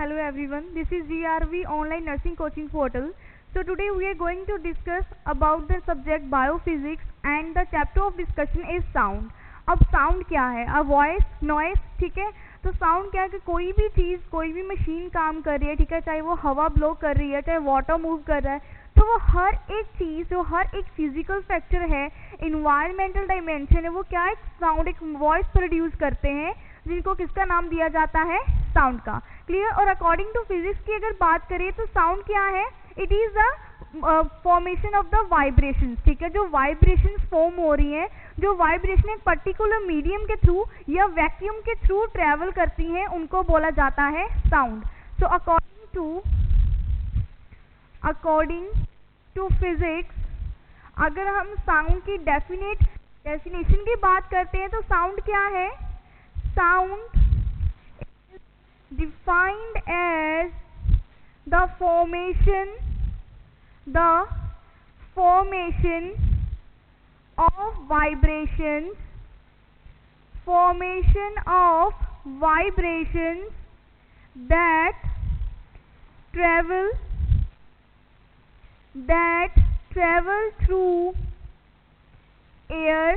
Hello everyone, this is Grv Online Nursing Coaching Portal. So today we are going to discuss about the subject Biophysics and the chapter of discussion is sound. अब sound क्या है? अब voice, noise, ठीक है. तो sound क्या है कि कोई भी चीज़, कोई भी मशीन काम कर रही है, ठीक है, चाहे वो हवा ब्लो कर रही है, चाहे वाटर मूव कर रहा है, तो वो हर एक चीज़, जो हर एक फिजिकल फैक्टर है, इन्वायरमेंटल डायमेंशन है, वो क्या एक साउंड, एक वॉइस प्रोड्यूस करते हैं, जिनको किसका नाम दिया जाता है? साउंड का. क्लियर. और अकॉर्डिंग टू फिजिक्स की अगर बात करें तो साउंड क्या है? It is the formation of the vibration. ठीक है, जो वाइब्रेशन फॉर्म हो रही हैं, जो वाइब्रेशन एक पर्टिकुलर मीडियम के थ्रू या वैक्यूम के थ्रू ट्रेवल करती हैं, उनको बोला जाता है sound. So according to physics, अगर हम साउंड की डेफिनेशन की बात करते हैं तो साउंड क्या है? Sound defined as the formation of vibrations that travel through air,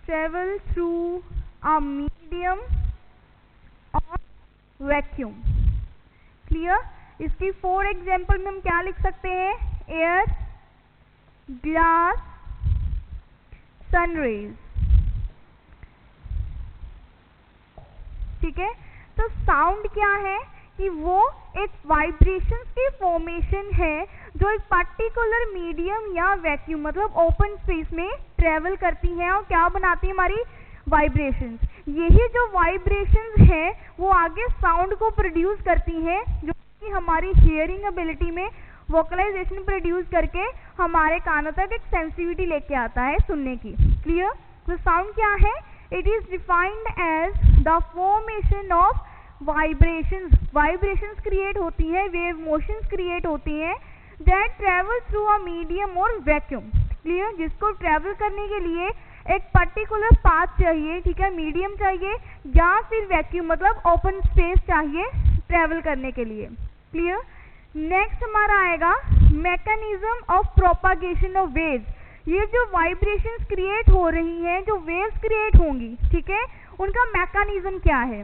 travel through a medium और वैक्यूम. क्लियर. इसकी 4 एग्जाम्पल में हम क्या लिख सकते हैं? Air, glass, sun rays. ठीक है. तो साउंड क्या है कि वो एक वाइब्रेशंस की फॉर्मेशन है जो एक पर्टिकुलर मीडियम या वैक्यूम मतलब ओपन स्पेस में ट्रेवल करती हैं और क्या बनाती है? हमारी वाइब्रेशंस. यही जो वाइब्रेशंस हैं वो आगे साउंड को प्रोड्यूस करती हैं, जो कि हमारी हियरिंग एबिलिटी में वोकलाइजेशन प्रोड्यूस करके हमारे कानों तक एक सेंसिटिविटी लेके आता है सुनने की. क्लियर. तो साउंड क्या है? It is defined as the formation of vibrations create होती है, वेव मोशंस क्रिएट होती हैं, that travel through a medium और वैक्यूम. क्लियर. जिसको ट्रेवल करने के लिए एक पर्टिकुलर पाथ चाहिए, ठीक है, मीडियम चाहिए या फिर वैक्यूम मतलब ओपन स्पेस चाहिए ट्रेवल करने के लिए. क्लियर. नेक्स्ट हमारा आएगा mechanism of propagation of waves. ये जो वाइब्रेशंस क्रिएट हो रही हैं, जो वेव्स क्रिएट होंगी, ठीक है, उनका मैकेनिज्म क्या है?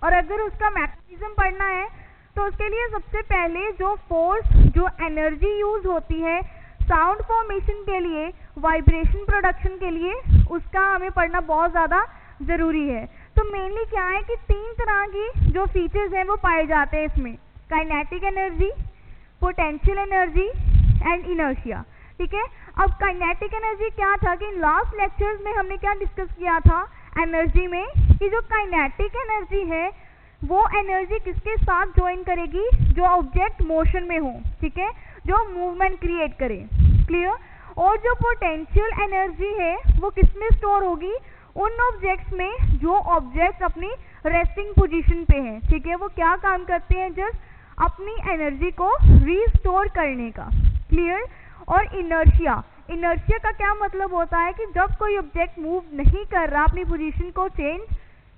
और अगर उसका मैकेनिज्म पढ़ना है तो उसके लिए सबसे पहले जो फोर्स, जो एनर्जी यूज होती है साउंड फॉर्मेशन के लिए, वाइब्रेशन प्रोडक्शन के लिए, उसका हमें पढ़ना बहुत ज़्यादा ज़रूरी है. तो मेनली क्या है कि 3 तरह की जो फीचर्स हैं वो पाए जाते हैं इसमें: kinetic energy, potential energy and inertia. ठीक है. अब काइनेटिक एनर्जी क्या था कि लास्ट लेक्चर्स में हमने क्या डिस्कस किया था एनर्जी में, कि जो काइनेटिक एनर्जी है वो एनर्जी किसके साथ ज्वाइन करेगी? जो ऑब्जेक्ट मोशन में हो, ठीक है, जो मूवमेंट क्रिएट करे. क्लियर. और जो पोटेंशियल एनर्जी है वो किसमें स्टोर होगी? उन ऑब्जेक्ट्स में जो ऑब्जेक्ट अपनी रेस्टिंग पोजीशन पे हैं. ठीक है. वो क्या काम करते हैं? जस्ट अपनी एनर्जी को रीस्टोर करने का. क्लियर. और इनर्शिया का क्या मतलब होता है कि जब कोई ऑब्जेक्ट मूव नहीं कर रहा, अपनी पोजीशन को चेंज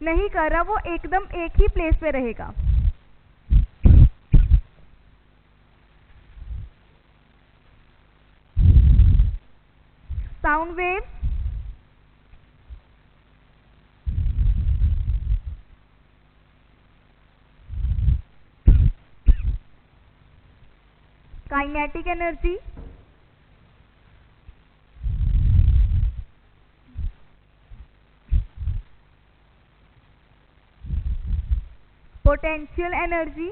नहीं कर रहा, वो एकदम एक ही प्लेस पे रहेगा. Sound wave, kinetic energy, potential energy,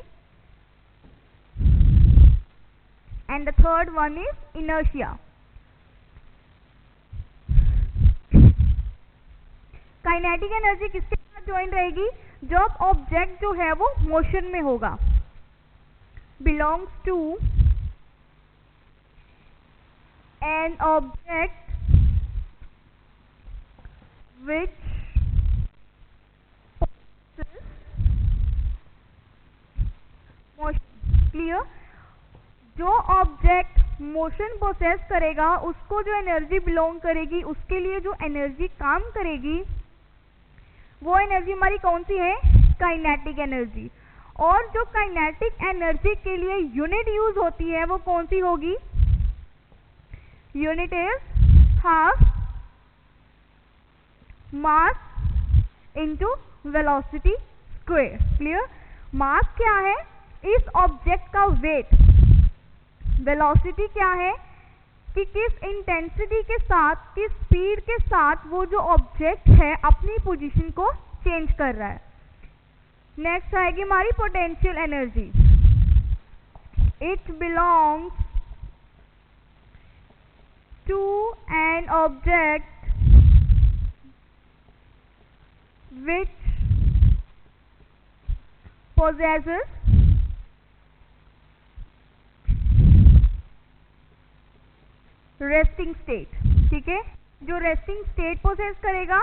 and the third one is inertia. Kinetic energy किसके साथ ज्वाइन रहेगी? जब ऑब्जेक्ट जो है वो मोशन में होगा. Belongs to an object which clear. जो ऑब्जेक्ट मोशन प्रोसेस करेगा उसको जो एनर्जी बिलोंग करेगी, उसके लिए जो एनर्जी काम करेगी वो एनर्जी हमारी कौन सी है? Kinetic energy. और जो काइनेटिक एनर्जी के लिए यूनिट यूज होती है वो कौन सी होगी? Unit is half mass into velocity square. Clear? Mass क्या है? इस ऑब्जेक्ट का वेट। वेलोसिटी क्या है कि किस इंटेंसिटी के साथ, किस स्पीड के साथ वो जो ऑब्जेक्ट है अपनी पोजीशन को चेंज कर रहा है। नेक्स्ट आएगी हमारी potential energy. It belongs to an object which possesses resting state। ठीक है, जो रेस्टिंग स्टेट पोसेस करेगा,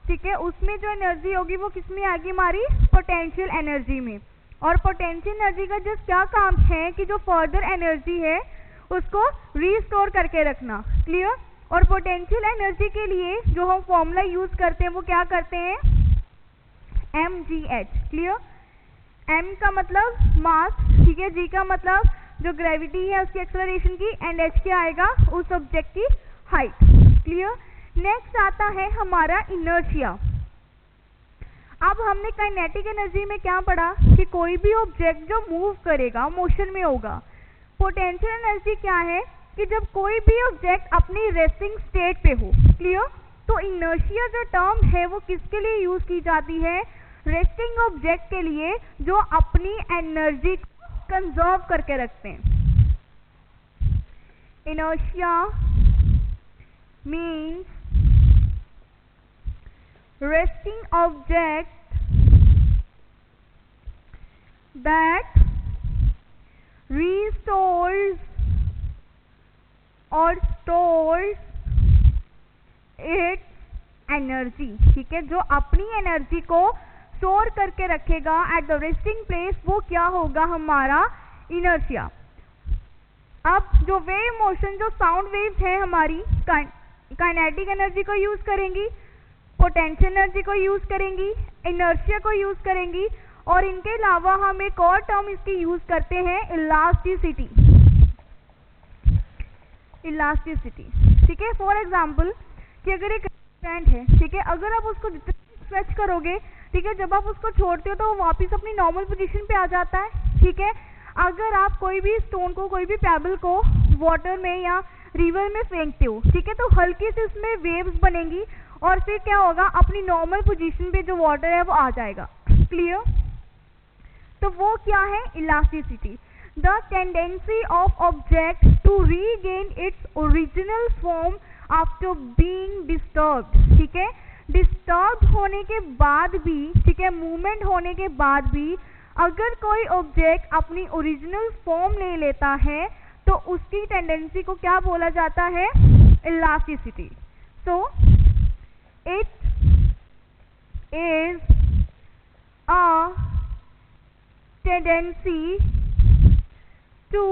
ठीक है, उसमें जो एनर्जी होगी वो किस में आएगी? हमारी पोटेंशियल एनर्जी में। और पोटेंशियल एनर्जी का जस्ट क्या काम है कि जो फर्दर एनर्जी है उसको रीस्टोर करके रखना। क्लियर? और पोटेंशियल एनर्जी के लिए जो हम फॉर्मूला यूज करते हैं वो क्या करते हैं? mgh। क्लियर? m का मतलब मास, ठीक है, g का मतलब जो ग्रेविटी है उसकी एक्सेलरेशन की, एंड h क्या आएगा? उस ऑब्जेक्ट की हाइट। क्लियर? नेक्स्ट आता है हमारा इनर्शिया। अब हमने काइनेटिक एनर्जी में क्या पढ़ा कि कोई भी ऑब्जेक्ट जो मूव करेगा मोशन में होगा। पोटेंशियल एनर्जी क्या है कि जब कोई भी ऑब्जेक्ट अपनी रेस्टिंग स्टेट पे हो। क्लियर? तो इनर्शिया जो टर्म है वो किसके लिए यूज की जाती है? रेस्टिंग ऑब्जेक्ट के लिए जो अपनी एनर्जी कंजर्व करके रखते हैं। Inertia means resting object that restores और stores its एनर्जी। ठीक है, जो अपनी एनर्जी को स्टोर करके रखेगा एट द रेस्टिंग प्लेस, वो क्या होगा? हमारा इनर्शिया। अब जो वेव मोशन, जो साउंड वेव्स है हमारी, काइनेटिक एनर्जी को यूज करेंगी, पोटेंशियल एनर्जी को यूज करेंगी, इनर्शिया को यूज करेंगी, और इनके अलावा हम एक और टर्म इसकी यूज करते हैं, इलास्टिसिटी। इलास्टिसिटी, ठीक है। फॉर एग्जाम्पल कि अगर एक स्टैंड है, ठीक है, अगर आप उसको जितना स्ट्रेच करोगे, ठीक है, जब आप उसको छोड़ते हो तो वो वापस अपनी नॉर्मल पोजीशन पे आ जाता है। ठीक है, अगर आप कोई भी स्टोन को, कोई भी पेबल को वाटर में या रिवर में फेंकते हो, ठीक है, तो हल्की से उसमें वेव्स बनेंगी और फिर क्या होगा, अपनी नॉर्मल पोजीशन पे जो वाटर है वो आ जाएगा। क्लियर? तो वो क्या है? Elasticity. The tendency of object to regain its original form after being disturbed. ठीक है, डिस्टर्ब होने के बाद भी, ठीक है, मूवमेंट होने के बाद भी अगर कोई ऑब्जेक्ट अपनी ओरिजिनल फॉर्म ले लेता है तो उसकी टेंडेंसी को क्या बोला जाता है? Elasticity. So it is a tendency to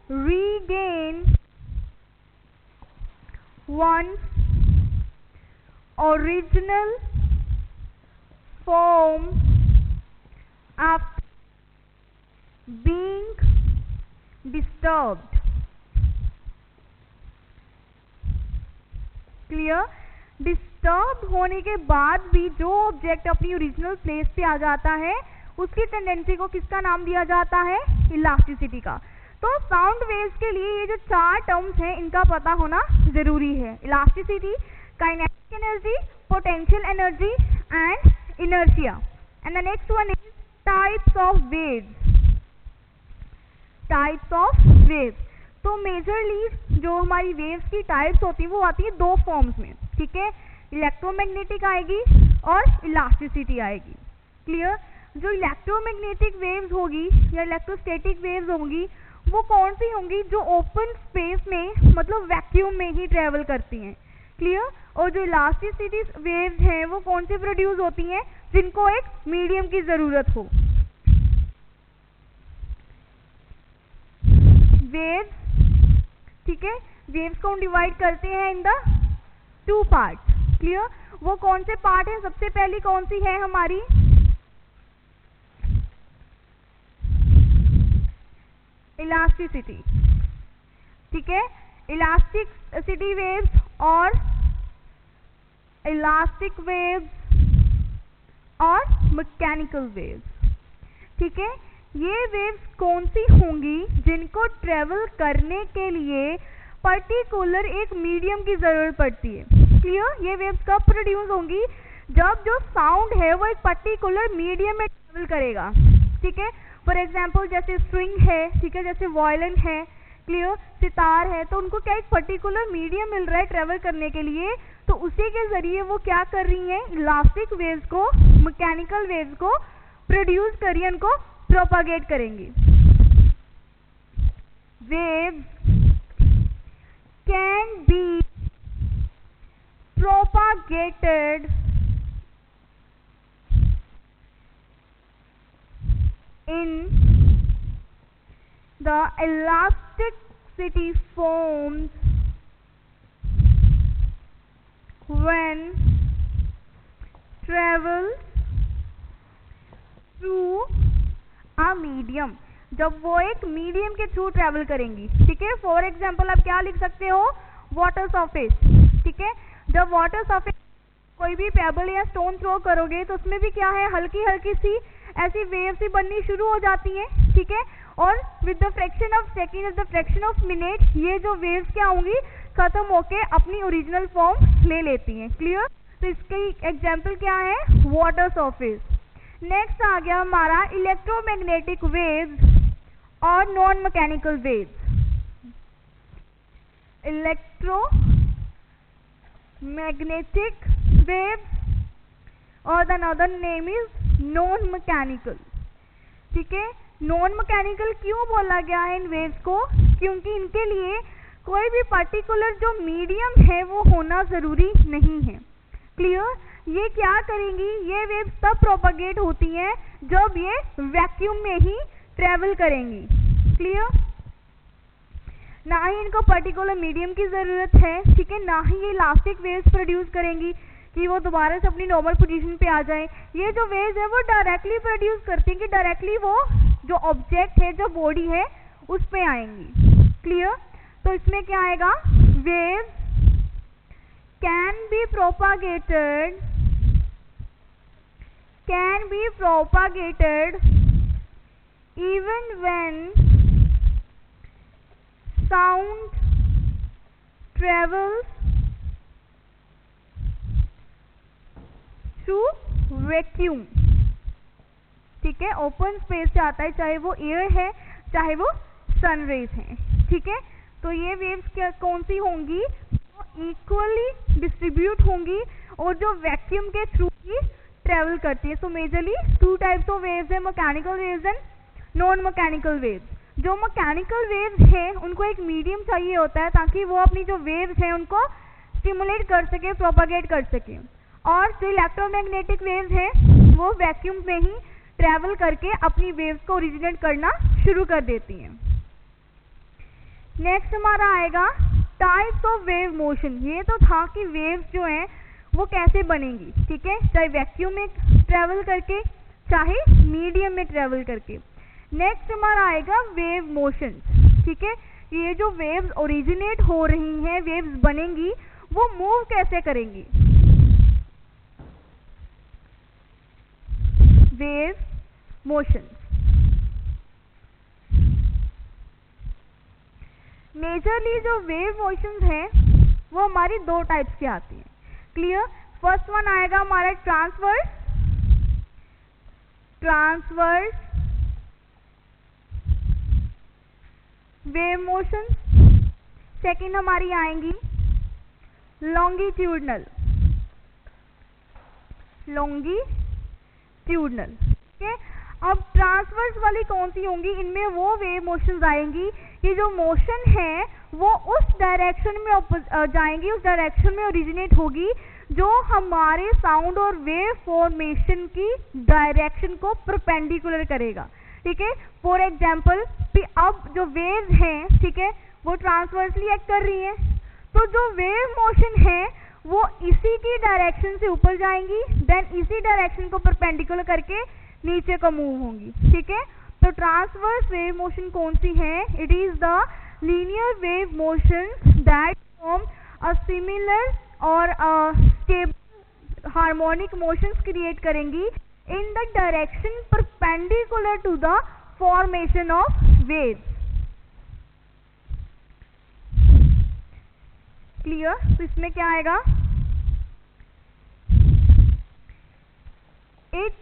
regain one's original form after being disturbed. Clear? Disturb होने के बाद भी जो ऑब्जेक्ट अपनी ओरिजिनल प्लेस पे आ जाता है उसकी टेंडेंसी को किसका नाम दिया जाता है? इलास्टिसिटी का। तो साउंड वेव्स के लिए ये जो चार टर्म्स हैं इनका पता होना जरूरी है। Elasticity, kinetic energy, potential energy and inertia. And the next one is types of waves. Types of waves, तो मेजरली जो हमारी वेव्स की टाइप्स होती हैं वो आती है दो फॉर्म्स में। ठीक है, इलेक्ट्रोमैग्नेटिक आएगी और इलास्टिसिटी आएगी। क्लियर? जो इलेक्ट्रोमैग्नेटिक वेव्स होगी या इलेक्ट्रोस्टैटिक वेव्स होंगी वो कौन सी होंगी? जो ओपन स्पेस में, मतलब वैक्यूम में ही ट्रेवल करती हैं। क्लियर? और जो इलास्टिसिटी वेव्स हैं वो कौन सी प्रोड्यूस होती हैं? जिनको एक मीडियम की जरूरत हो। वेव्स, ठीक है, वेव्स को हम डिवाइड करते हैं in the two part. Clear? वो कौन से पार्ट है? सबसे पहली कौन सी है हमारी? इलास्टिसिटी, ठीक है, इलास्टिसिटी वेव्स और इलास्टिक वेव्स और मैकेनिकल वेव्स, ठीक है। ये वेव्स कौन सी होंगी जिनको ट्रेवल करने के लिए पर्टिकुलर एक मीडियम की जरूरत पड़ती है। क्लियर? ये वेव्स कब प्रोड्यूस होंगी? जब जो साउंड है वो एक पर्टिकुलर मीडियम में ट्रेवल करेगा, ठीक है। फॉर एग्जाम्पल जैसे स्ट्रिंग है, ठीक है, जैसे वायलिन है, क्लियर, सितार है, तो उनको क्या एक पर्टिकुलर मीडियम मिल रहा है ट्रेवल करने के लिए, तो उसी के जरिए वो क्या कर रही हैं, इलास्टिक वेव्स को, मैकेनिकल वेव्स को प्रोड्यूस कर रही है, उनको प्रोपागेट करेंगी। Waves can be propagated in the elasticity forms when travel through a medium, जब वो एक मीडियम के थ्रू ट्रेवल करेंगी, ठीक है। फॉर एग्जाम्पल आप क्या लिख सकते हो, वाटर सरफेस, ठीक है। जब वाटर सरफेस कोई भी पेबल या स्टोन थ्रो करोगे तो उसमें भी क्या है, हल्की हल्की सी ऐसी वेव्स ही बननी शुरू हो जाती हैं, ठीक है। और with the fraction of second, with the fraction of minute, ये जो वेव्स क्या होंगी, खत्म होके अपनी ओरिजिनल फॉर्म ले लेती हैं। क्लियर? तो इसकी एग्जाम्पल क्या है, वाटर सरफेस। नेक्स्ट आ गया हमारा इलेक्ट्रोमैग्नेटिक वेव्स और non mechanical waves. Electromagnetic waves और the another name is non mechanical, ठीक है। नॉन मैकेनिकल क्यों बोला गया है इन वेव्स को? क्योंकि इनके लिए कोई भी पर्टिकुलर जो मीडियम है वो होना जरूरी नहीं है। क्लियर? ये क्या करेंगी, ये वेव्स तब प्रोपागेट होती हैं जब ये वैक्यूम में ही ट्रेवल करेंगी। क्लियर? ना ही इनको पर्टिकुलर मीडियम की जरूरत है, ठीक है, ना ही ये इलास्टिक वेव्स प्रोड्यूस करेंगी कि वो दोबारा से अपनी नॉर्मल पोजीशन पे आ जाए। ये जो वेव्स है वो डायरेक्टली प्रोड्यूस करती हैं कि डायरेक्टली वो जो ऑब्जेक्ट है, जो बॉडी है, उस पे आएंगी। क्लियर? तो इसमें क्या आएगा, waves can be propagated even when sound travels through vacuum, ठीक है। ओपन स्पेस से आता है, चाहे वो एयर है चाहे वो सन रेज है, ठीक है। तो ये वेव्स क्या कौन सी होंगी, इक्वली डिस्ट्रीब्यूट होंगी और जो वैक्यूम के थ्रू ही ट्रेवल करती है। So majorly two types of waves है, mechanical waves and non mechanical waves. जो मैकेनिकल वेव्स है उनको एक मीडियम चाहिए होता है ताकि वो अपनी जो वेव्स हैं उनको स्टिमुलेट कर सके, प्रोपागेट कर सके। और जो इलेक्ट्रोमैग्नेटिक वेव्स हैं वो वैक्यूम में ही ट्रेवल करके अपनी वेव्स को ओरिजिनेट करना शुरू कर देती हैं। नेक्स्ट हमारा आएगा टाइप्स ऑफ वेव मोशन। ये तो था कि वेव्स जो हैं वो कैसे बनेंगी, ठीक है, चाहे वैक्यूम में ट्रेवल करके चाहे मीडियम में ट्रेवल करके। नेक्स्ट हमारा आएगा वेव मोशन, ठीक है। ये जो वेव्स ओरिजिनेट हो रही हैं, वेव्स बनेंगी, वो मूव कैसे करेंगी। वेव मोशन मेजरली जो वेव मोशंस हैं वो हमारी दो टाइप्स की आती हैं। क्लियर? फर्स्ट वन आएगा हमारा ट्रांसवर्स वेव मोशंस। सेकंड हमारी आएंगी लॉन्गिट्यूडनल, ठीक है। अब ट्रांसवर्स वाली कौन सी होंगी, इनमें वो वेव मोशंस आएंगी कि जो मोशन है वो उस डायरेक्शन में जाएंगी, उस डायरेक्शन में ओरिजिनेट होगी जो हमारे साउंड और वेव फॉर्मेशन की डायरेक्शन को परपेंडिकुलर करेगा, ठीक है। फॉर एग्जाम्पल अब जो वेव्स हैं, ठीक है, वो ट्रांसवर्सली एक्ट कर रही हैं, तो जो वेव मोशन है वो इसी की डायरेक्शन से ऊपर जाएंगी, देन इसी डायरेक्शन को परपेंडिकुलर करके नीचे को मूव होंगी, ठीक है। तो ट्रांसवर्स वेव मोशन कौन सी है? It is the linear wave motion that form a similar और स्टेबल हार्मोनिक मोशंस क्रिएट करेंगी in the direction perpendicular to the formation of waves. Clear? तो इसमें क्या आएगा? It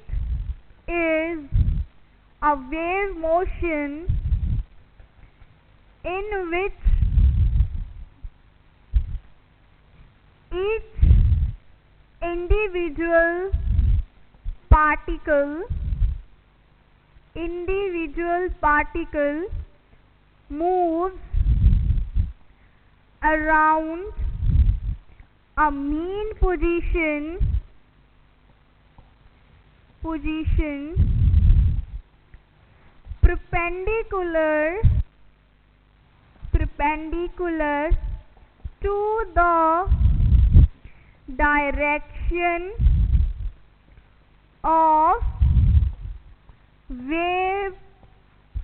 is a wave motion in which each individual particle moves around a mean position perpendicular to the direction of wave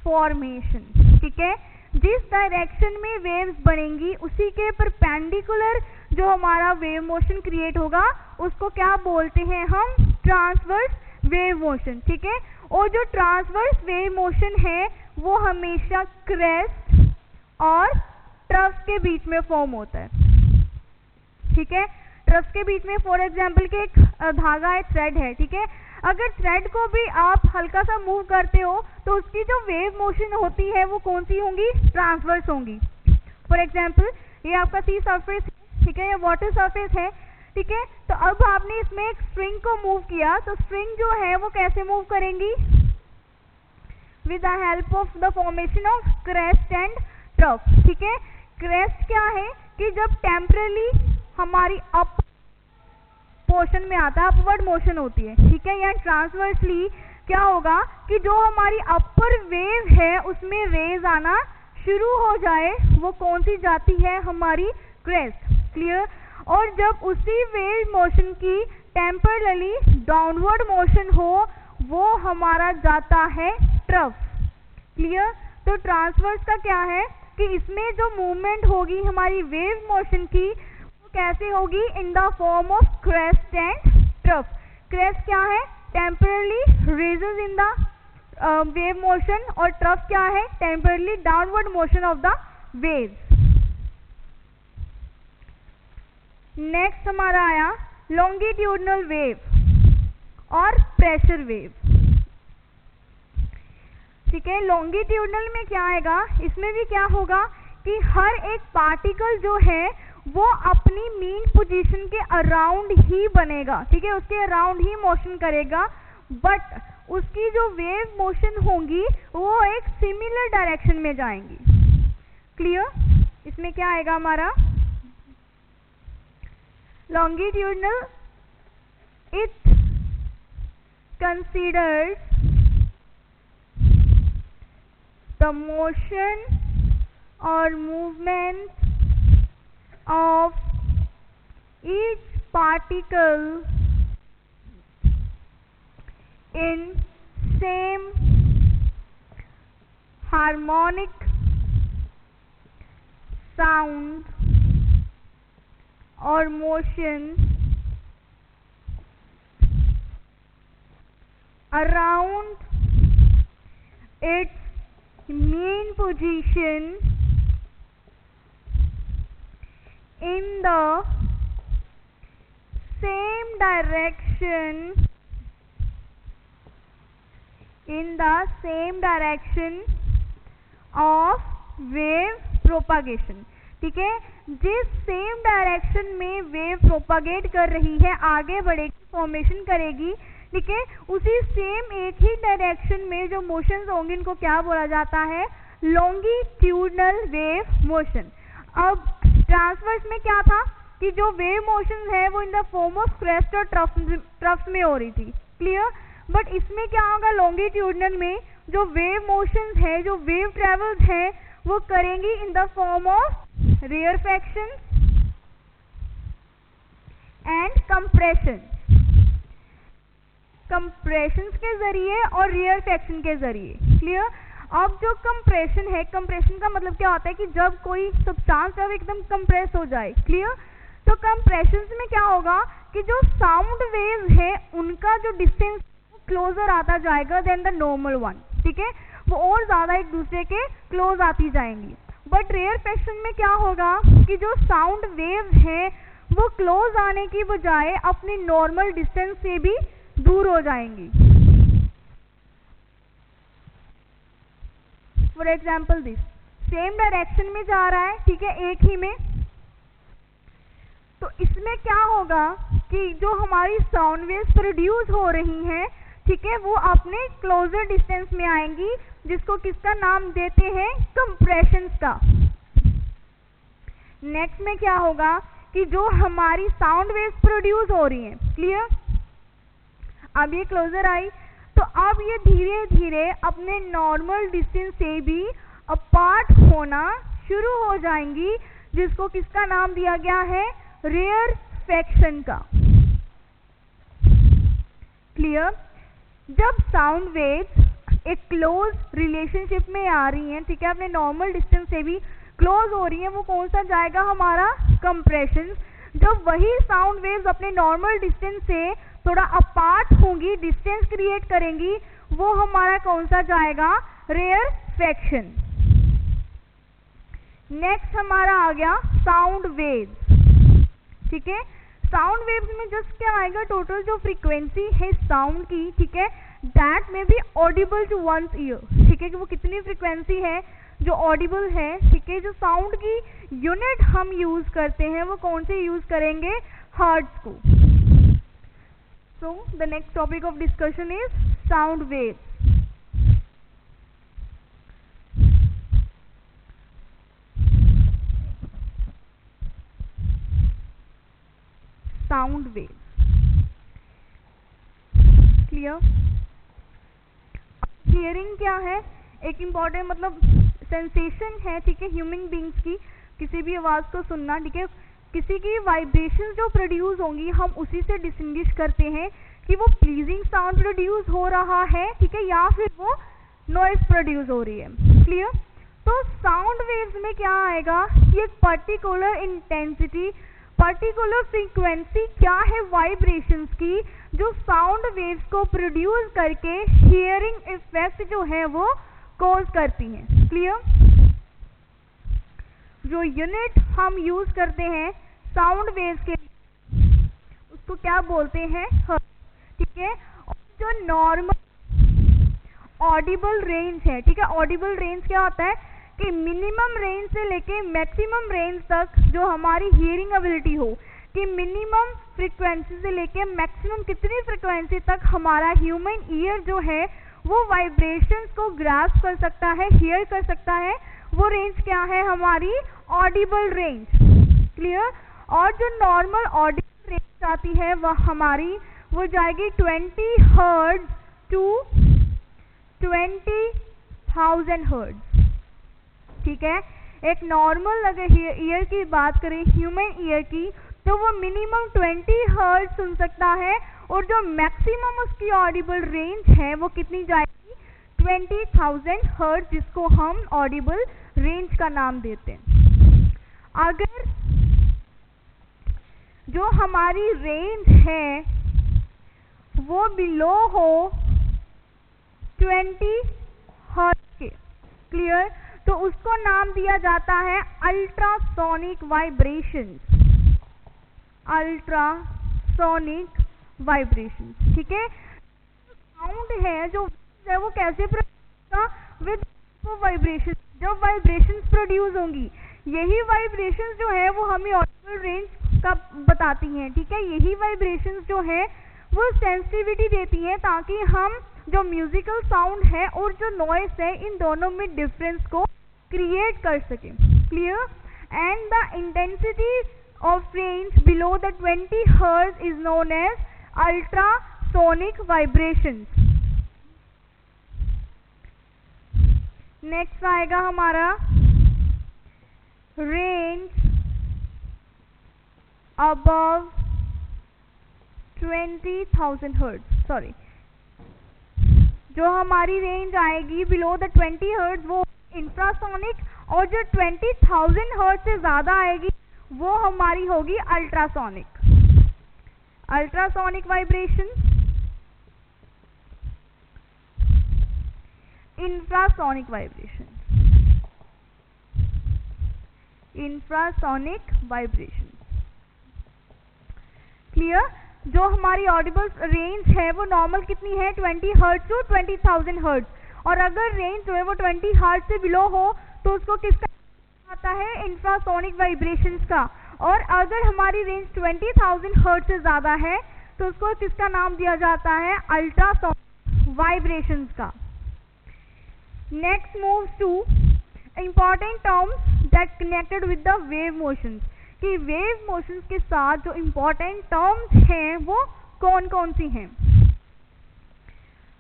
formation। ठीक है, जिस direction में waves बनेंगी उसी के परपेंडिकुलर जो हमारा वेव मोशन क्रिएट होगा उसको क्या बोलते हैं हम? Transverse wave motion. ठीक है, और जो ट्रांसवर्स वेव मोशन है वो हमेशा क्रेस्ट और ट्रफ्स के बीच में फॉर्म होता है। ठीक है, ट्रफ्स के बीच में फॉर एग्जांपल के एक धागा है, थ्रेड है। ठीक है, अगर थ्रेड को भी आप हल्का सा मूव करते हो तो उसकी जो वेव मोशन होती है वो कौन सी होंगी? ट्रांसवर्स होंगी। फॉर एग्जांपल ये आपका सी सरफेस है, ठीक है, ये वाटर सरफेस है। ठीक है, तो अब आपने इसमें एक स्ट्रिंग को मूव किया तो स्ट्रिंग जो है वो कैसे मूव करेंगी? With the help of the formation of crest and trough. ठीक है, क्रेस्ट क्या है कि जब टेम्परली हमारी अप पोर्शन में आता है, अपवर्ड मोशन होती है। ठीक है, या ट्रांसवर्सली क्या होगा कि जो हमारी अपर वेव है उसमें रेज आना शुरू हो जाए, वो कौन सी जाती है? हमारी क्रेस्ट। क्लियर? और जब उसी वेव मोशन की टेम्परली डाउनवर्ड मोशन हो वो हमारा जाता है ट्रफ। क्लियर? तो ट्रांसवर्स का क्या है कि इसमें जो मूवमेंट होगी हमारी वेव मोशन की वो कैसे होगी? In the form of crest and trough. Crest क्या है? Temporarily raises in the wave motion, और ट्रफ क्या है? Temporarily downward motion of the wave. Next हमारा आया लॉन्गिट्यूडनल वेव और प्रेशर वेव। ठीक है, लॉन्गिट्यूडनल में क्या आएगा? इसमें भी क्या होगा कि हर एक पार्टिकल जो है वो अपनी मीन पोजीशन के अराउंड ही बनेगा। ठीक है, उसके अराउंड ही मोशन करेगा, बट उसकी जो वेव मोशन होंगी वो एक सिमिलर डायरेक्शन में जाएंगी। क्लियर? इसमें क्या आएगा हमारा? longitudinal, it considers the motion or movement of each particle in same harmonic sound or motion around its mean position in the same direction of wave propagation। ठीक है, जिस सेम डायरेक्शन में वेव प्रोपागेट कर रही है, आगे बढ़ेगी, formation करेगी, ठीक है, उसी सेम एक ही डायरेक्शन में जो मोशंस होंगे इनको क्या बोला जाता है? Longitudinal wave motion. अब ट्रांसवर्स में क्या था कि जो वेव मोशन है वो in the form of crest और ट्रफ्स में हो रही थी। क्लियर? बट इसमें क्या होगा? लॉन्गिट्यूडनल में जो वेव मोशंस है, जो वेव ट्रेवल्स है, वो करेंगी in the form of rarefaction and compression. Compression के जरिए और रेयरफेक्शन के जरिए। क्लियर। अब जो कंप्रेशन है, कंप्रेशन का मतलब क्या होता है कि जब कोई सब्सटेंस जब एकदम कंप्रेस हो जाए। क्लियर। तो कंप्रेशन में क्या होगा कि जो साउंड वेव्स है उनका जो डिस्टेंस क्लोजर आता जाएगा देन द नॉर्मल वन। ठीक है, वो और ज्यादा एक दूसरे के क्लोज आती जाएंगी। बट रेयरफेक्शन में क्या होगा कि जो साउंड वेव्स है वो क्लोज आने की बजाय अपनी नॉर्मल डिस्टेंस से भी दूर हो जाएंगी। For example this same direction में जा रहा है, ठीक है, एक ही में। तो इसमें क्या होगा कि जो हमारी साउंड वेव्स प्रोड्यूस हो रही हैं, ठीक है, वो अपने क्लोजर डिस्टेंस में आएंगी, जिसको किसका नाम देते हैं, कंप्रेशन का। नेक्स्ट में क्या होगा कि जो हमारी साउंड वेव्स प्रोड्यूस हो रही हैं, क्लियर, अब ये क्लोजर आई तो अब ये धीरे धीरे अपने नॉर्मल डिस्टेंस से भी अपार्ट होना शुरू हो जाएंगी, जिसको किसका नाम दिया गया है, रेयरफेक्शन का। क्लियर। जब साउंड वेव्स एक क्लोज रिलेशनशिप में आ रही हैं, ठीक है, अपने नॉर्मल डिस्टेंस से भी क्लोज हो रही हैं, वो कौन सा जाएगा, हमारा कंप्रेशन। जब वही साउंड वेव्स अपने नॉर्मल डिस्टेंस से थोड़ा अपार्ट होंगी, डिस्टेंस क्रिएट करेंगी, वो हमारा कौन सा जाएगा, रेयरफेक्शन। नेक्स्ट हमारा आ गया साउंड वेव्स। ठीक है, साउंड वेव्स में जस्ट क्या आएगा, टोटल जो फ्रीक्वेंसी है साउंड की, ठीक है, that may be audible to one's ear. ठीक है, कि वो कितनी फ्रीक्वेंसी है जो ऑडिबल है। ठीक है, जो साउंड की यूनिट हम यूज करते हैं वो कौन से यूज करेंगे, हर्ट्ज को। So the next topic of discussion is sound waves. Sound waves. Clear. Hearing क्या है, एक इम्पॉर्टेंट मतलब सेंसेशन है, ठीक है, ह्यूमन बींग्स की किसी भी आवाज को सुनना। ठीक है, किसी की वाइब्रेशन जो प्रोड्यूस होंगी हम उसी से डिस्टिंग्विश करते हैं कि वो प्लीजिंग साउंड प्रोड्यूस हो रहा है, ठीक है, या फिर वो नॉइज प्रोड्यूस हो रही है। क्लियर। तो साउंड वेव्स में क्या आएगा, ये पर्टिकुलर इंटेंसिटी, पर्टिकुलर फ्रीक्वेंसी क्या है वाइब्रेशंस की, जो साउंड वेव्स को प्रोड्यूस करके हियरिंग इफेक्ट जो है वो कॉज करती हैं। क्लियर। जो यूनिट हम यूज करते हैं साउंड वेव्स के लिए उसको क्या बोलते हैं, हर्ट्ज। ठीक है, और जो नॉर्मल ऑडिबल रेंज है, ठीक है, ऑडिबल रेंज क्या होता है कि मिनिमम रेंज से लेके मैक्सिमम रेंज तक जो हमारी हियरिंग एबिलिटी हो, कि मिनिमम फ्रीक्वेंसी से लेके मैक्सिमम कितनी फ्रीक्वेंसी तक हमारा ह्यूमन ईयर जो है वो वाइब्रेशंस को ग्रास्प कर सकता है, हियर कर सकता है, वो रेंज क्या है, हमारी ऑडिबल रेंज। क्लियर। और जो नॉर्मल ऑडिबल रेंज आती है वह हमारी वो जाएगी 20 हर्ट्ज टू 20,000 हर्ट्ज। ठीक है, एक नॉर्मल अगर ईयर की बात करें, ह्यूमन ईयर की, तो वो मिनिमम 20 हर्ट्ज सुन सकता है, और जो मैक्सिमम उसकी ऑडिबल रेंज है वो कितनी जाएगी, 20,000 हर्ट्ज, जिसको हम ऑडिबल रेंज का नाम देते हैं। अगर जो हमारी रेंज है वो बिलो हो 20 हर्ट्ज के, क्लियर, तो उसको नाम दिया जाता है अल्ट्रासोनिक वाइब्रेशंस। Ultrasonic vibrations. ठीक है, साउंड है जो है वो कैसे प्रोड्यूस होगा, विद वाइब्रेशन। जब वाइब्रेशंस प्रोड्यूस होंगी, यही वाइब्रेशंस जो है वो हमें ऑडिबल रेंज का बताती हैं। ठीक है, यही वाइब्रेशंस जो है वो सेंसिटिविटी देती हैं ताकि हम जो म्यूजिकल साउंड है और जो नॉइस है इन दोनों में डिफरेंस को क्रिएट कर सकें। Clear. And the intensity of range below the 20 hertz is known as ultrasonic vibrations. Next आएगा हमारा रेंज above 20,000 hertz, सॉरी जो हमारी रेंज आएगी बिलो द 20 हर्ट्ज वो इंफ्रासोनिक, और जो 20,000 हर्ट्ज से ज़्यादा आएगी वो हमारी होगी ultrasonic. Ultrasonic vibration, infrasonic vibration, infrasonic vibration. Clear? जो हमारी ऑडिबल रेंज है वो नॉर्मल कितनी है, 20 हर्ट्ज टू 20,000 हर्ट्ज, और अगर रेंज जो है वो 20 हर्ट्ज से बिलो हो तो उसको किसका आता है, इंफ्रासोनिक वाइब्रेशंस का। और अगर हमारी रेंज 20,000 हर्ट्ज से ज़्यादा है तो उसको किसका नाम दिया जाता है, अल्ट्रासोनिक वाइब्रेशंस का। Next moves to important terms that connected with the wave motions, कि वेव मोशंस के साथ जो इम्पॉर्टेंट टर्म्स हैं वो कौन कौन सी हैं।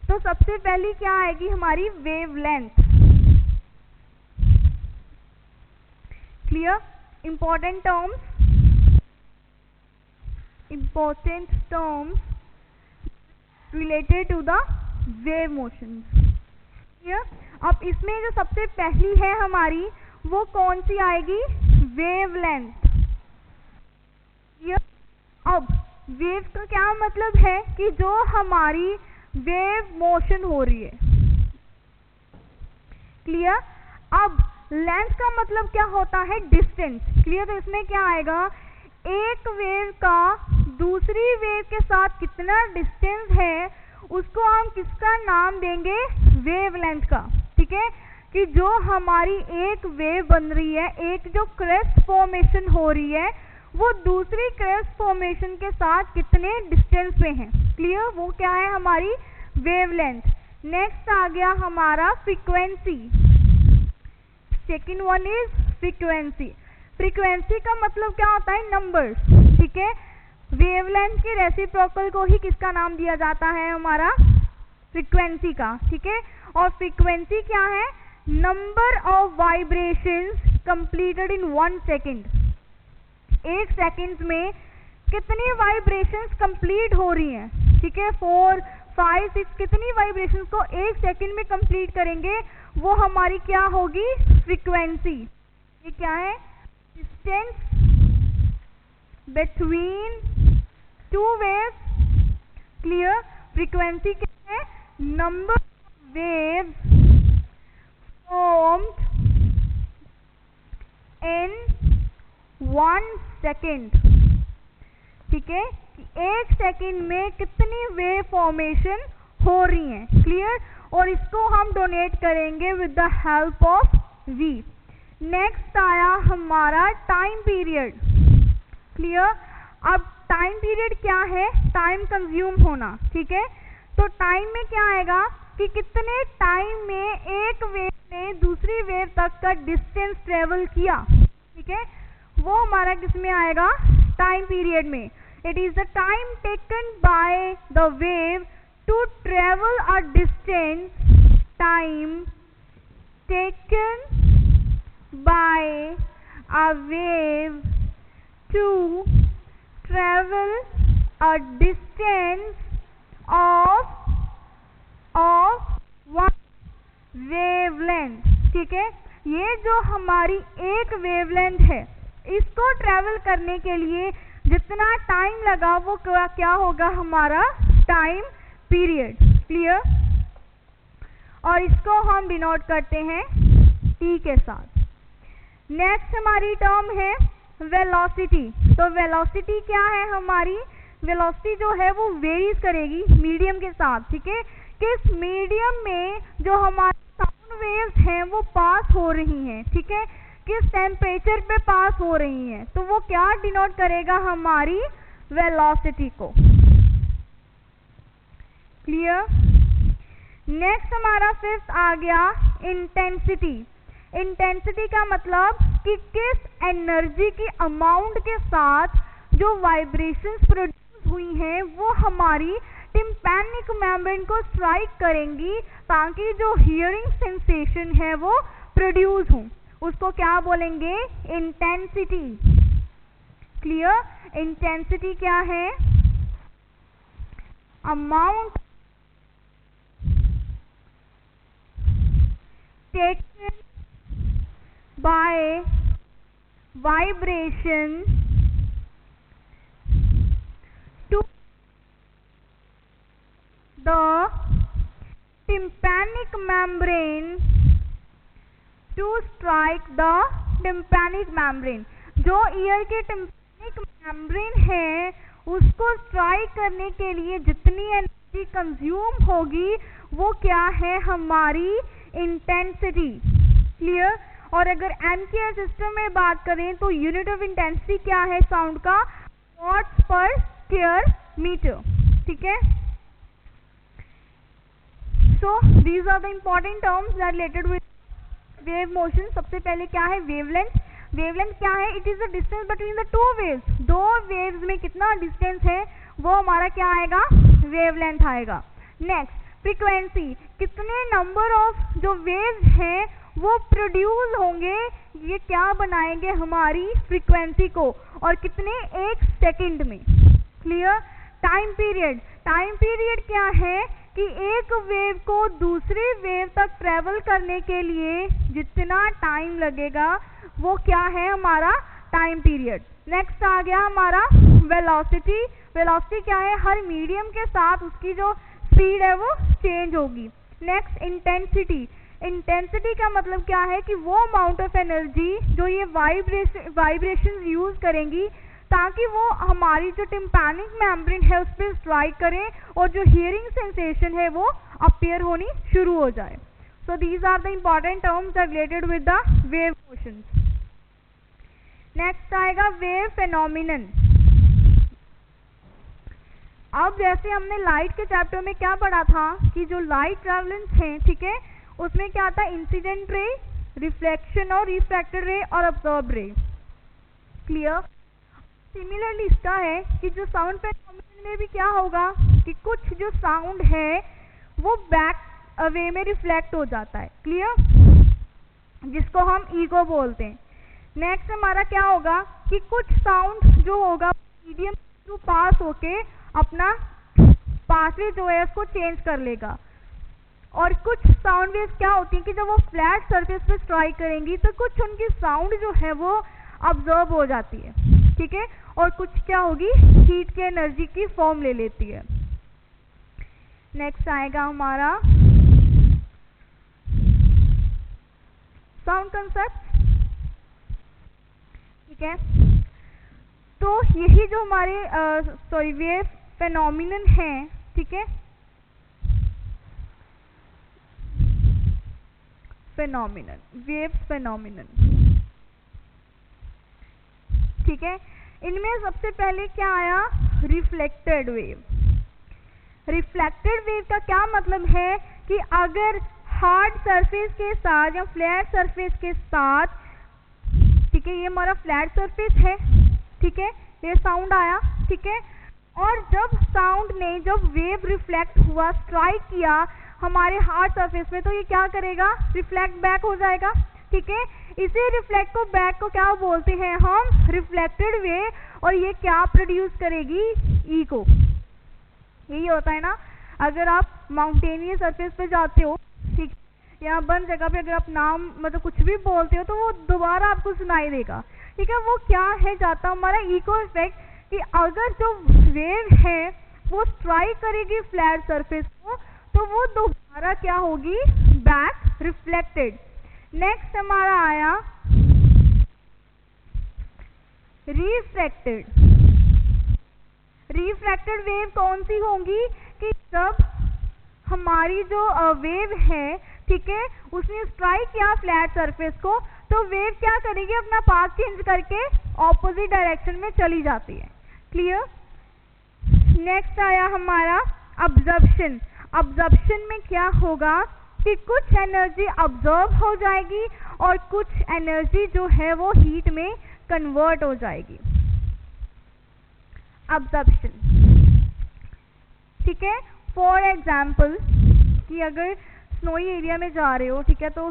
तो सबसे पहली क्या आएगी हमारी, wavelength. Clear? important terms related to the wave motions। Clear? अब इसमें जो सबसे पहली है हमारी वो कौन सी आएगी, वेवलेंथ। अब वेव का क्या मतलब है कि जो हमारी वेव मोशन हो रही है। क्लियर? अब लेंथ का मतलब क्या होता है, डिस्टेंस। क्लियर? तो इसमें क्या आएगा, एक वेव का दूसरी वेव के साथ कितना डिस्टेंस है उसको हम किसका नाम देंगे, वेवलेंथ का। ठीक है? कि जो हमारी एक वेव बन रही है, एक जो क्रेस्ट फॉर्मेशन हो रही है वो दूसरी क्रेस्ट फॉर्मेशन के साथ कितने डिस्टेंस पे है। क्लियर? वो क्या है हमारी वेवलेंथ। नेक्स्ट आ गया हमारा frequency. Second one is frequency. Frequency का मतलब क्या होता है, नंबर। ठीक है? वेवलेंथ के रेसिप्रोकल को ही किसका नाम दिया जाता है, हमारा फ्रीक्वेंसी का। ठीक है? और फ्रीक्वेंसी क्या है, number of vibrations completed in 1 second. एक सेकेंड में कितनी वाइब्रेशंस कंप्लीट हो रही हैं। ठीक है? 4, 5, 6 कितनी वाइब्रेशंस को एक सेकेंड में कंप्लीट करेंगे वो हमारी क्या होगी, फ्रीक्वेंसी। ये क्या है, distance between two waves. Clear? Frequency क्या है, number of waves formed in 1 second. ठीक है? एक सेकेंड में कितनी वेव फॉर्मेशन हो रही हैं। क्लियर? और इसको हम डोनेट करेंगे with the help of V। Next आया हमारा टाइम पीरियड। क्लियर? अब टाइम पीरियड क्या है, टाइम कंज्यूम होना। ठीक है? तो टाइम में क्या आएगा कि कितने टाइम में एक वेव ने दूसरी वेव तक का डिस्टेंस ट्रेवल किया। ठीक है? वो हमारा किस में आएगा, टाइम पीरियड में। It is the time taken by the wave to travel a distance, time taken by a wave to travel a distance of one wavelength. ठीक है? ये जो हमारी एक वेवलेंथ है इसको ट्रेवल करने के लिए जितना टाइम लगा वो क्या होगा, हमारा टाइम पीरियड। क्लियर? और इसको हम डिनोट करते हैं T के साथ। नेक्स्ट हमारी टर्म है वेलोसिटी। तो वेलोसिटी क्या है हमारी, वेलोसिटी जो है वो वेरीज करेगी मीडियम के साथ। ठीक है? किस मीडियम में जो हमारी साउंड वेव्स हैं वो पास हो रही हैं। ठीक है? किस टेम्परेचर पे पास हो रही हैं, तो वो क्या डिनोट करेगा, हमारी वेलोसिटी को। क्लियर? नेक्स्ट हमारा फिफ्थ आ गया इंटेंसिटी। इंटेंसिटी का मतलब कि किस एनर्जी की अमाउंट के साथ जो वाइब्रेशंस प्रोड्यूस हुई हैं वो हमारी टिम्पैनिक मेम्ब्रेन को स्ट्राइक करेंगी ताकि जो हियरिंग सेंसेशन है वो प्रोड्यूस हो। उसको क्या बोलेंगे, इंटेंसिटी। क्लियर? इंटेंसिटी क्या है, amount taken by vibration to the tympanic membrane to strike the tympanic membrane। जो ईयर के tympanic membrane है उसको स्ट्राइक करने के लिए जितनी एनर्जी कंज्यूम होगी वो क्या है, हमारी इंटेंसिटी। क्लियर। और अगर एमकेआर सिस्टम में बात करें तो यूनिट ऑफ इंटेंसिटी क्या है साउंड का, वॉट्स पर स्क्वायर मीटर। ठीक है। So these are the important terms that related with wave motion. सबसे पहले क्या है, वेवलेंथ। वेवलेंथ क्या है, it is the distance between the two waves. दो वेव्स में कितना डिस्टेंस है वो हमारा क्या आएगा, वेवलेंथ आएगा। नेक्स्ट फ्रीक्वेंसी, कितने नंबर ऑफ जो वेव्स हैं वो प्रोड्यूस होंगे, ये क्या बनाएंगे हमारी फ्रीक्वेंसी को, और कितने, एक सेकंड में। Clear. Time period, time period क्या है कि एक वेव को दूसरी वेव तक ट्रेवल करने के लिए जितना टाइम लगेगा वो क्या है हमारा टाइम पीरियड। नेक्स्ट आ गया हमारा वेलोसिटी। वेलोसिटी क्या है, हर मीडियम के साथ उसकी जो स्पीड है वो चेंज होगी। Next intensity. इंटेंसिटी का मतलब क्या है कि वो अमाउंट ऑफ एनर्जी जो ये वाइब्रेशन यूज करेंगी ताकि वो हमारी जो टिम्पैनिक मेम्ब्रेन है उस पर स्ट्राइक करें और जो हियरिंग सेंसेशन है वो अपीयर होनी शुरू हो जाए। So these are the important terms related with the wave motions. Next आएगा वेव फेनोमिनन। अब जैसे हमने लाइट के चैप्टर में क्या पढ़ा था कि जो लाइट ट्रैवलेंस है, ठीक है, उसमें क्या था, इंसिडेंट रे, रिफ्लेक्शन और रिफ्रैक्टेड रे और ऑब्जर्व रे। क्लियर। सिमिलरली इसका है कि जो साउंड फेनोमेनन में भी क्या होगा कि कुछ जो साउंड है वो बैक वे में रिफ्लेक्ट हो जाता है। क्लियर। जिसको हम ईको बोलते हैं। नेक्स्ट हमारा क्या होगा कि कुछ साउंड जो होगा मीडियम थ्रू पास होके अपना पासवे जो है उसको चेंज कर लेगा, और कुछ साउंड वेव्स क्या होती है कि जब वो फ्लैट सरफेस पे स्ट्राइक करेंगी तो कुछ उनकी साउंड जो है वो ऑब्जर्व हो जाती है। ठीक है। और कुछ क्या होगी, हीट के एनर्जी की फॉर्म ले लेती है। नेक्स्ट आएगा हमारा साउंड कंसेप्ट। ठीक है। तो यही जो हमारे वेव फेनोमिनन है, ठीक है, फेनोमिनन, वेव्स फेनोमिनन। ठीक है। इनमें सबसे पहले क्या आया, रिफ्लेक्टेड वेव। रिफ्लेक्टेड वेव का क्या मतलब है कि अगर हार्ड सरफेस के साथ या फ्लैट सरफेस के साथ, ठीक है, ये हमारा फ्लैट सरफेस है, ठीक है, ये साउंड आया, ठीक है, और जब साउंड ने जब वेव रिफ्लेक्ट हुआ, स्ट्राइक किया हमारे हार्ड सरफेस में, तो ये क्या करेगा, रिफ्लेक्ट बैक हो जाएगा। ठीक है। इसी रिफ्लेक्ट को बैक को क्या बोलते हैं हम, रिफ्लेक्टेड वेव, और ये क्या प्रोड्यूस करेगी, इको। यही होता है ना, अगर आप माउंटेनियस सरफेस पे जाते हो, ठीक, या बंद जगह पे अगर आप नाम मतलब कुछ भी बोलते हो तो वो दोबारा आपको सुनाई देगा। ठीक है। वो क्या है, जाता हमारा इको इफेक्ट, कि अगर जो वेव है वो स्ट्राइक करेगी फ्लैट सरफेस को तो वो दोबारा क्या होगी, बैक रिफ्लेक्टेड। नेक्स्ट हमारा आया रिफ्रैक्टेड। रिफ्रैक्टेड वेव कौन सी होंगी कि जब हमारी जो वेव है, ठीक है, उसने स्ट्राइक किया फ्लैट सरफेस को तो वेव क्या करेगी, अपना पाथ चेंज करके ऑपोजिट डायरेक्शन में चली जाती है। क्लियर। नेक्स्ट आया हमारा अब्जॉर्प्शन। अब्जॉर्प्शन में क्या होगा कि कुछ एनर्जी अब्जॉर्ब हो जाएगी और कुछ एनर्जी जो है वो हीट में कन्वर्ट हो जाएगी। अब्जॉर्प्शन। ठीक है। फॉर एग्जाम्पल कि अगर स्नोई एरिया में जा रहे हो, ठीक है, तो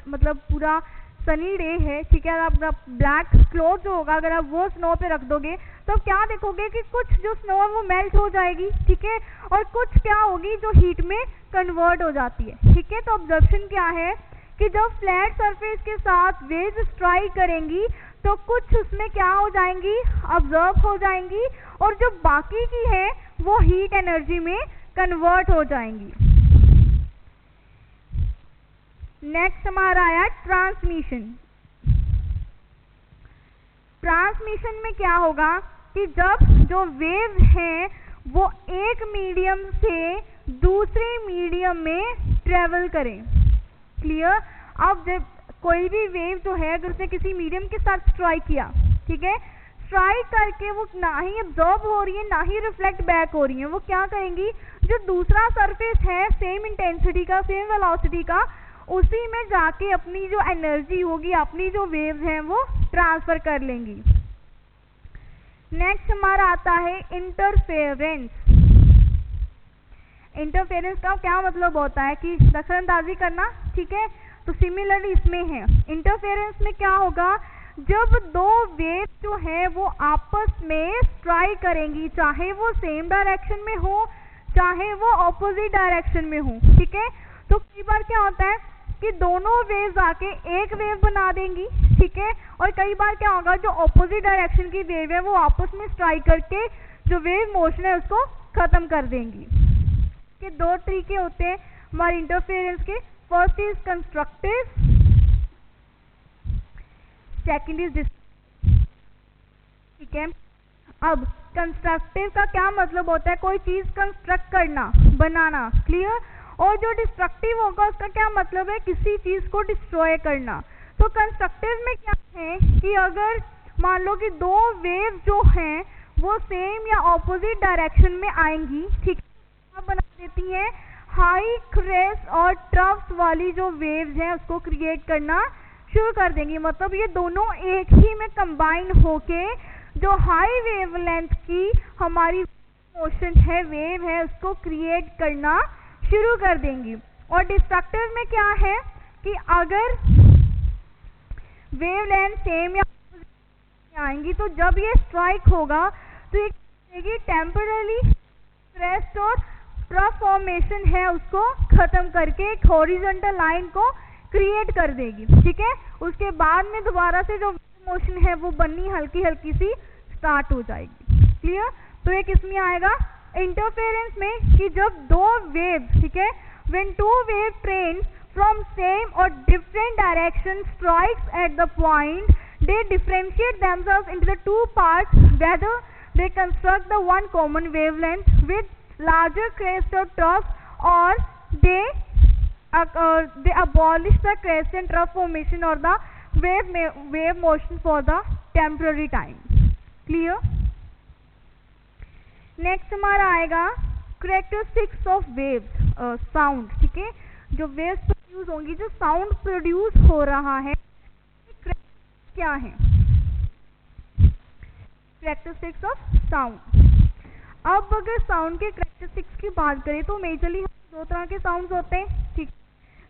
मतलब पूरा सनी डे है, ठीक है, आपका ब्लैक क्लॉथ जो होगा अगर आप वो स्नो पे रख दोगे तो क्या देखोगे कि कुछ जो स्नो है वो मेल्ट हो जाएगी, ठीक है, और कुछ क्या होगी जो हीट में कन्वर्ट हो जाती है। ठीक है। तो ऑब्जर्प्शन क्या है कि जब फ्लैट सरफेस के साथ वेव्स स्ट्राइक करेंगी तो कुछ उसमें क्या हो जाएंगी, ऑब्जर्व हो जाएंगी, और जो बाकी की है वो हीट एनर्जी में कन्वर्ट हो जाएंगी। नेक्स्ट हमारा आया ट्रांसमिशन। ट्रांसमिशन में क्या होगा कि जब जो वेव हैं वो एक मीडियम से दूसरे मीडियम में ट्रेवल करें। क्लियर? अब जब कोई भी वेव जो है अगर उसने किसी मीडियम के साथ स्ट्राइक किया, ठीक है, स्ट्राइक करके वो ना ही एब्जॉर्ब हो रही है ना ही रिफ्लेक्ट बैक हो रही है, वो क्या करेंगी, जो दूसरा सरफेस है सेम इंटेंसिटी का, सेम वेलोसिटी का, उसी में जाके अपनी जो एनर्जी होगी, अपनी जो वेव्स हैं वो ट्रांसफर कर लेंगी। नेक्स्ट हमारा आता है इंटरफेरेंस। इंटरफेरेंस का क्या मतलब होता है कि दखलंदाजी करना, ठीक है, तो सिमिलरली इसमें है। इंटरफेरेंस में क्या होगा, जब दो वेव जो है वो आपस में स्ट्राइक करेंगी, चाहे वो सेम डायरेक्शन में हो चाहे वो ऑपोजिट डायरेक्शन में हो, ठीक है, तो कई बार क्या होता है कि दोनों वेव्स आके एक वेव बना देंगी, ठीक है, और कई बार क्या होगा जो ऑपोजिट डायरेक्शन की वेव है वो आपस में स्ट्राइक करके जो वेव मोशन है उसको खत्म कर देंगी। के दो तरीके होते हैं हमारे इंटरफेरेंस के, first is constructive, second is destructive, ठीक है। अब कंस्ट्रक्टिव का क्या मतलब होता है, कोई चीज कंस्ट्रक्ट करना, बनाना, क्लियर, और जो डिस्ट्रक्टिव होगा उसका क्या मतलब है, किसी चीज को डिस्ट्रॉय करना। तो कंस्ट्रक्टिव में क्या है कि अगर मान लो कि दो वेव जो हैं वो सेम या ऑपोजिट डायरेक्शन में आएंगी, ठीक है, बना देती हैं हाई क्रेस्ट और ट्रफ्स वाली जो वेव्स हैं उसको क्रिएट करना शुरू कर देंगी। मतलब ये दोनों एक ही में कंबाइन होके जो हाई वेवलेंथ की हमारी मोशन है, वेव है, उसको क्रिएट करना शुरू कर देंगी। और डिस्ट्रक्टिव में क्या है कि अगर वेवलेंथ सेम या आएंगी तो जब ये स्ट्राइक होगा तो ये टेम्पररी क्रेस्ट और ट्रफ फॉर्मेशन है उसको खत्म करके एक हॉरिजॉन्टल लाइन को क्रिएट कर देगी, ठीक है। उसके बाद में दोबारा से जो मोशन है वो बननी हल्की हल्की सी स्टार्ट हो जाएगी, क्लियर। तो ये किस में आएगा, इंटरफेरेंस में, कि जब दो वेव, ठीक है, when two wave trains from same और different direction strikes at the point, they differentiate themselves into the two parts, whether they construct the one common wavelength with larger crest or trough, or they abolish the crest and trough formation or the wave motion for the temporary time, clear। Next हमारा आएगा characteristics of waves, sound, ठीक है, जो waves produce होंगी, जो sound produce हो रहा है क्या है, characteristics ऑफ साउंड। अब अगर साउंड के characteristics की बात करें तो मेजरली दो तरह के साउंड्स होते हैं, ठीक,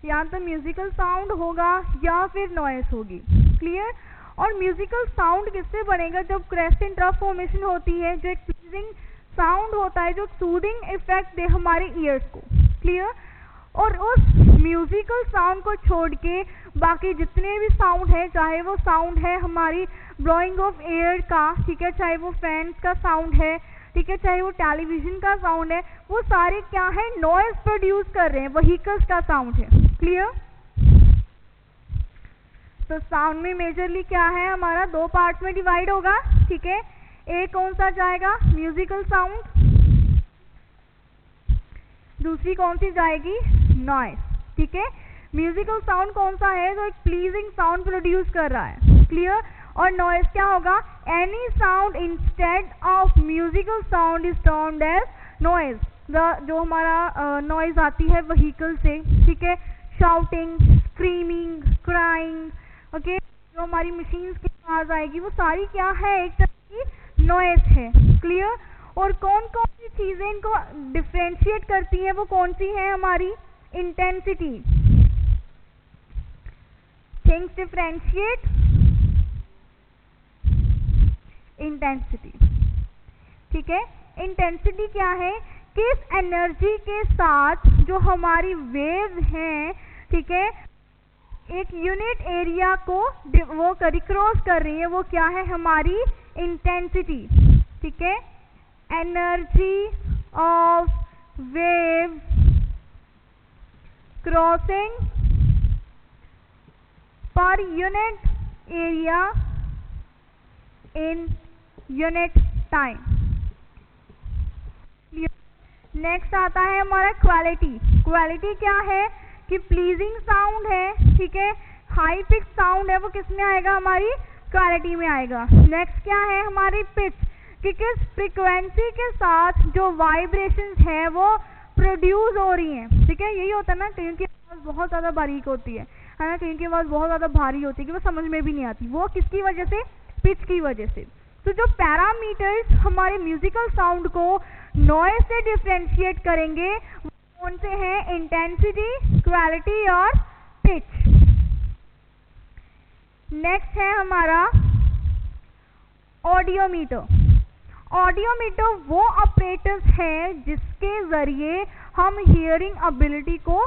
या तो म्यूजिकल साउंड होगा या फिर नॉइस होगी, क्लियर। और म्यूजिकल साउंड किससे बनेगा, जब क्रेस्ट एंड ट्रफ फॉर्मेशन होती है, जो एक प्लीजिंग साउंड होता है जो सूदिंग इफेक्ट दे हमारे ईयर्स को, क्लियर। और उस म्यूजिकल साउंड को छोड़ के बाकी जितने भी साउंड है, चाहे वो साउंड है हमारी ब्लोइंग ऑफ एयर का, ठीक है, चाहे वो फैंस का साउंड है, ठीक है, चाहे वो टेलीविजन का साउंड है, वो सारे क्या है, नॉइज प्रोड्यूस कर रहे हैं, व्हीकल्स का साउंड है, क्लियर। तो साउंड में मेजरली क्या है, हमारा दो पार्ट्स में डिवाइड होगा, ठीक है। एक कौन सा जाएगा, म्यूजिकल साउंड, दूसरी कौन सी जाएगी, नॉइस, ठीक है। म्यूजिकल साउंड कौन सा है, जो एक प्लीजिंग साउंड प्रोड्यूस कर रहा है, क्लियर। और नॉइस क्या होगा, any sound instead of musical sound is termed as noise. जो हमारा नॉइज आती है व्हीकल से, ठीक है, शाउटिंग, स्क्रीमिंग, क्राइंग, ओके, जो हमारी मशीन्स की आवाज आएगी वो सारी क्या है, एक तरह की नॉइस है, क्लियर। और कौन कौन सी चीजें इनको डिफरेंशिएट करती हैं, वो कौन सी है, हमारी इंटेंसिटी, थिंग्स डिफरेंशिएट इंटेंसिटी, ठीक है। इंटेंसिटी क्या है, किस एनर्जी के साथ जो हमारी वेव हैं, ठीक है, एक यूनिट एरिया को वो क्रॉस कर रही है, वो क्या है हमारी इंटेंसिटी, ठीक है। Energy of wave crossing per unit area in unit time. Next आता है हमारा क्वालिटी। क्वालिटी क्या है कि प्लीजिंग साउंड है, ठीक है, हाई पिच साउंड है, वो किस में आएगा, हमारी क्वालिटी में आएगा। नेक्स्ट क्या है हमारी पिच, कि किस फ्रीक्वेंसी के साथ जो वाइब्रेशंस है वो प्रोड्यूस हो रही हैं, ठीक है। यही होता है ना, कहीं की आवाज़ बहुत ज़्यादा बारीक होती है ना, कहीं की आवाज़ बहुत ज़्यादा भारी होती है कि वो समझ में भी नहीं आती, वो किसकी वजह से, पिच की वजह से। तो जो पैरामीटर्स हमारे म्यूजिकल साउंड को नॉइज से डिफरेंशिएट करेंगे वो कौन से हैं, इंटेंसिटी, क्वालिटी और पिच। नेक्स्ट है हमारा ऑडियोमीटर। ऑडियोमीटर वो ऑपरेटर्स हैं जिसके जरिए हम हियरिंग एबिलिटी को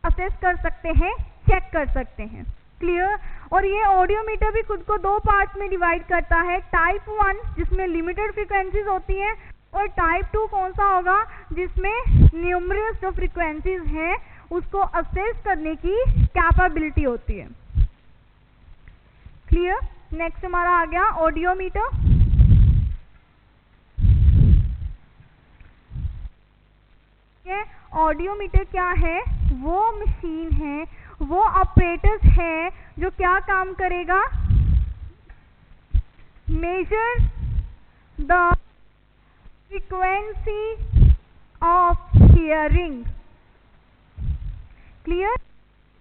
असेस कर सकते हैं, चेक कर सकते हैं, क्लियर। और ये ऑडियोमीटर भी खुद को दो पार्ट्स में डिवाइड करता है, टाइप 1 जिसमें लिमिटेड फ्रीक्वेंसीज होती हैं, और टाइप 2 कौन सा होगा, जिसमें न्यूमरस जो फ्रीक्वेंसीज हैं उसको असेस करने की कैपेबिलिटी होती है, क्लियर। नेक्स्ट हमारा आ गया ऑडियोमीटर। ऑडियोमीटर क्या है, वो मशीन है, वो ऑपरेटर्स है जो क्या काम करेगा, measure the frequency of hearing, clear.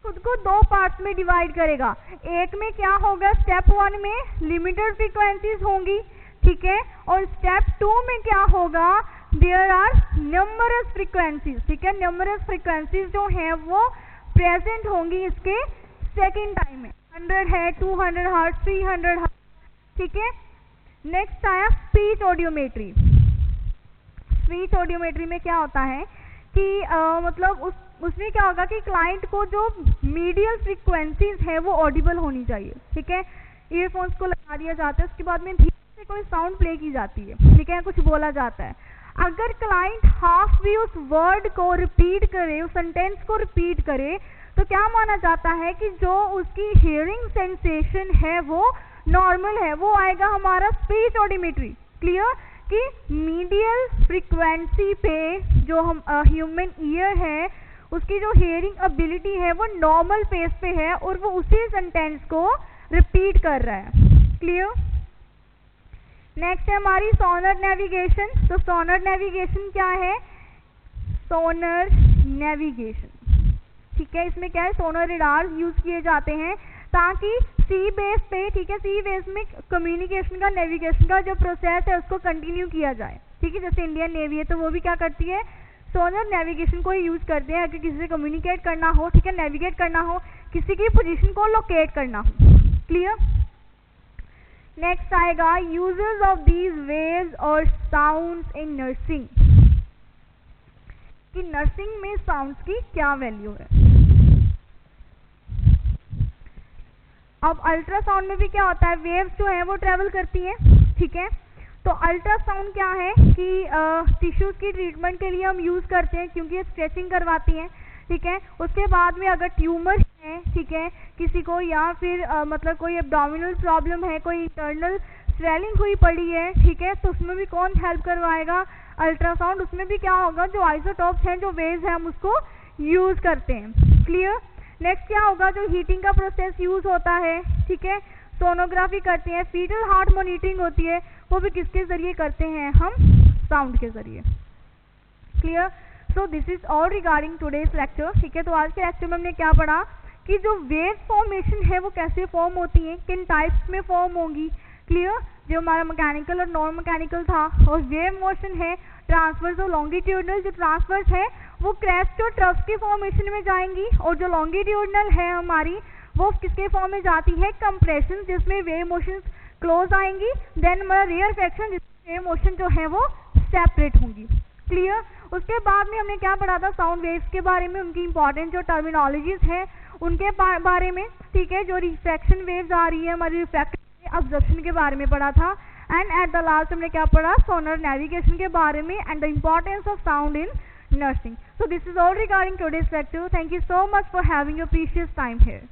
खुद को दो पार्ट्स में डिवाइड करेगा, एक में क्या होगा, स्टेप 1 में लिमिटेड फ्रीक्वेंसीज होंगी, ठीक है, और स्टेप 2 में क्या होगा, देयर आर न्यूमरस फ्रीक्वेंसीज, ठीक है। न्यूमरस फ्रीक्वेंसीज जो हैं वो प्रेजेंट होंगी इसके सेकंड टाइम में, 100 है, 200 हर्ट्ज, 300 हर्ट्ज, ठीक है। नेक्स्ट आया स्पीच ऑडियोमेट्री। स्पीच ऑडियोमेट्री में क्या होता है कि मतलब उसमें क्या होगा कि क्लाइंट को जो मीडियल फ्रीक्वेंसीज है वो ऑडिबल होनी चाहिए, ठीक है। ईयरफोन्स को लगा दिया जाता है, उसके बाद में धीरे से कोई साउंड प्ले की जाती है, ठीक है, कुछ बोला जाता है। अगर क्लाइंट हाफ भी उस वर्ड को रिपीट करे, उस सेंटेंस को रिपीट करे, तो क्या माना जाता है कि जो उसकी हियरिंग सेंसेशन है वो नॉर्मल है, वो आएगा हमारा स्पीच ऑडियोमेट्री, क्लियर। कि मीडियल फ्रीक्वेंसी पे जो हम ह्यूमन ईयर है उसकी जो हियरिंग एबिलिटी है वो नॉर्मल पेस पे है और वो उसी सेंटेंस को रिपीट कर रहा है, क्लियर। नेक्स्ट है हमारी सोनर नेविगेशन। तो सोनर नेविगेशन क्या है, सोनर नेविगेशन, ठीक है। इसमें क्या है, सोनर रेडार यूज किए जाते हैं ताकि सी बेस पे, ठीक है, सी बेस में कम्युनिकेशन का, नेविगेशन का जो प्रोसेस है उसको कंटिन्यू किया जाए, ठीक है। जैसे इंडियन नेवी है तो वो भी क्या करती है, सोनर नेविगेशन को यूज करते हैं अगर किसी से कम्युनिकेट करना हो, ठीक है, नेविगेट करना हो, किसी की पोजीशन को लोकेट करना हो, क्लियर। नेक्स्ट आएगा यूजेस ऑफ दीज वेव्स और साउंड्स इन नर्सिंग, कि नर्सिंग में साउंड्स की क्या वैल्यू है। अब अल्ट्रासाउंड में भी क्या होता है, वेव्स जो है वो ट्रेवल करती हैं, ठीक है। तो अल्ट्रासाउंड क्या है कि टिश्यूज की ट्रीटमेंट के लिए हम यूज करते हैं क्योंकि ये स्ट्रेचिंग करवाती हैं, ठीक है। उसके बाद में अगर ट्यूमर है, ठीक है, किसी को, या फिर मतलब कोई एब्डोमिनल प्रॉब्लम है, कोई इंटरनल स्वेलिंग हुई पड़ी है, ठीक है, तो उसमें भी कौन हेल्प करवाएगा, अल्ट्रासाउंड। उसमें भी क्या होगा, जो आइसोटॉप्स हैं, जो वेव्स हैं, हम उसको यूज करते हैं, क्लियर। नेक्स्ट क्या होगा, जो हीटिंग का प्रोसेस यूज होता है, ठीक है, सोनोग्राफी करते हैं, फीटल हार्ट मॉनिटरिंग होती है, वो भी किसके जरिए करते हैं हम, साउंड के जरिए, clear. So this is all regarding today's lecture, ठीक है। तो आज के लेक्चर में हमने क्या पढ़ा कि जो वेव फॉर्मेशन है वो कैसे फॉर्म होती है, किन टाइप्स में फॉर्म होंगी, क्लियर। जो हमारा मैकेनिकल और नॉन मैकेनिकल था, और वेव मोशन है ट्रांसवर्स और लॉन्गिट्यूडनल। जो ट्रांसवर्स है वो क्रेस्ट और ट्रफ्स के फॉर्मेशन में जाएंगी, और जो लॉन्गिट्यूडनल है हमारी वो किसके फॉर्म में जाती है, कंप्रेशन, जिसमें वेव मोशन क्लोज आएंगी। देन हमारा रेयर फ्रैक्शन, जिसमें वेव मोशन जो है वो सेपरेट होंगी, क्लियर। उसके बाद में हमने क्या पढ़ा था, साउंड वेव्स के बारे में, उनकी इंपॉर्टेंट जो टर्मिनोलॉजीज है उनके बारे में, ठीक है, जो रिफ्रैक्शन वेव्स आ रही है हमारी रिफ्रैक्टिव ऑब्जर्वेशन के बारे में पढ़ा था। एंड एट द लास्ट हमने क्या पढ़ा, सोनर नेविगेशन के बारे में and the importance of sound in nursing. So this is all regarding today's lecture. Thank you so much for having your precious time here.